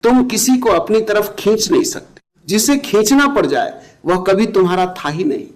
तुम किसी को अपनी तरफ खींच नहीं सकते, जिसे खींचना पड़ जाए वह कभी तुम्हारा था ही नहीं।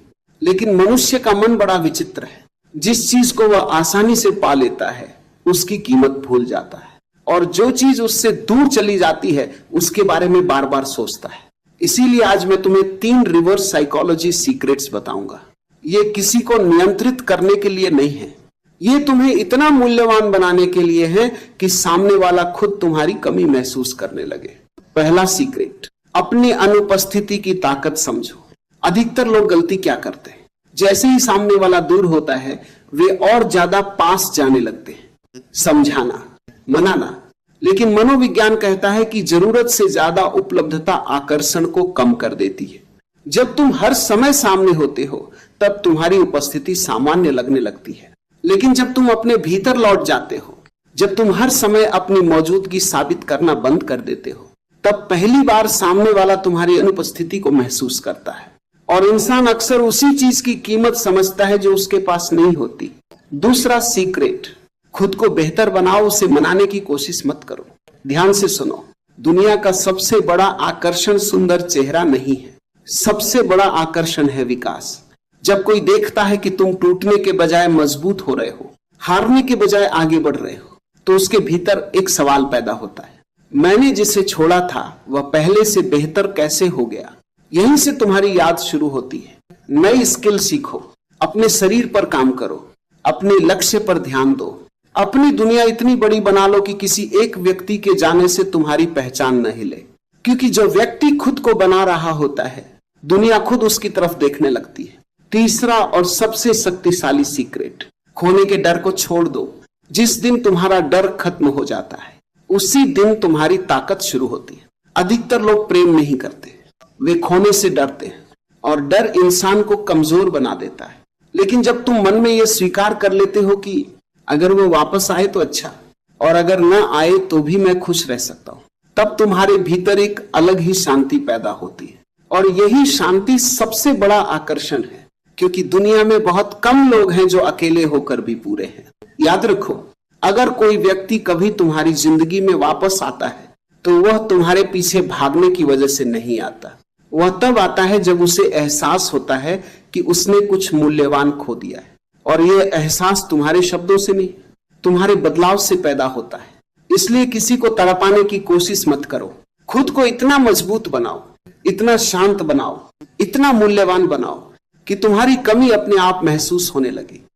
लेकिन मनुष्य का मन बड़ा विचित्र है, जिस चीज को वह आसानी से पा लेता है उसकी कीमत भूल जाता है, और जो चीज उससे दूर चली जाती है उसके बारे में बार बार सोचता है। इसीलिए आज मैं तुम्हें 3 रिवर्स साइकोलॉजी सीक्रेट्स बताऊंगा। ये किसी को नियंत्रित करने के लिए नहीं है, ये तुम्हें इतना मूल्यवान बनाने के लिए है कि सामने वाला खुद तुम्हारी कमी महसूस करने लगे। पहला सीक्रेट, अपनी अनुपस्थिति की ताकत समझो। अधिकतर लोग गलती क्या करते हैं, जैसे ही सामने वाला दूर होता है वे और ज्यादा पास जाने लगते हैं, समझाना, मनाना। लेकिन मनोविज्ञान कहता है कि जरूरत से ज्यादा उपलब्धता आकर्षण को कम कर देती है। जब तुम हर समय सामने होते हो तब तुम्हारी उपस्थिति सामान्य लगने लगती है, लेकिन जब तुम अपने भीतर लौट जाते हो, जब तुम हर समय अपनी मौजूदगी साबित करना बंद कर देते हो, तब पहली बार सामने वाला तुम्हारी अनुपस्थिति को महसूस करता है। और इंसान अक्सर उसी चीज की कीमत समझता है जो उसके पास नहीं होती। दूसरा सीक्रेट, खुद को बेहतर बनाओ, उसे मनाने की कोशिश मत करो। ध्यान से सुनो, दुनिया का सबसे बड़ा आकर्षण सुंदर चेहरा नहीं है, सबसे बड़ा आकर्षण है विकास। जब कोई देखता है कि तुम टूटने के बजाय मजबूत हो रहे हो, हारने के बजाय आगे बढ़ रहे हो, तो उसके भीतर एक सवाल पैदा होता है, मैंने जिसे छोड़ा था वह पहले से बेहतर कैसे हो गया। यहीं से तुम्हारी याद शुरू होती है। नई स्किल सीखो, अपने शरीर पर काम करो, अपने लक्ष्य पर ध्यान दो। अपनी दुनिया इतनी बड़ी बना लो कि किसी एक व्यक्ति के जाने से तुम्हारी पहचान न हिले, क्योंकि जो व्यक्ति खुद को बना रहा होता है दुनिया खुद उसकी तरफ देखने लगती है। तीसरा और सबसे शक्तिशाली सीक्रेट, खोने के डर को छोड़ दो। जिस दिन तुम्हारा डर खत्म हो जाता है उसी दिन तुम्हारी ताकत शुरू होती है। अधिकतर लोग प्रेम नहीं करते, वे खोने से डरते हैं, और डर इंसान को कमजोर बना देता है। लेकिन जब तुम मन में यह स्वीकार कर लेते हो कि अगर वो वापस आए तो अच्छा, और अगर न आए तो भी मैं खुश रह सकता हूं, तब तुम्हारे भीतर एक अलग ही शांति पैदा होती है। और यही शांति सबसे बड़ा आकर्षण है, क्योंकि दुनिया में बहुत कम लोग हैं जो अकेले होकर भी पूरे हैं। याद रखो, अगर कोई व्यक्ति कभी तुम्हारी जिंदगी में वापस आता है तो वह तुम्हारे पीछे भागने की वजह से नहीं आता, वह तब आता है जब उसे एहसास होता है कि उसने कुछ मूल्यवान खो दिया है। और यह एहसास तुम्हारे शब्दों से नहीं, तुम्हारे बदलाव से पैदा होता है। इसलिए किसी को तड़पाने की कोशिश मत करो, खुद को इतना मजबूत बनाओ, इतना शांत बनाओ, इतना मूल्यवान बनाओ कि तुम्हारी कमी अपने आप महसूस होने लगे।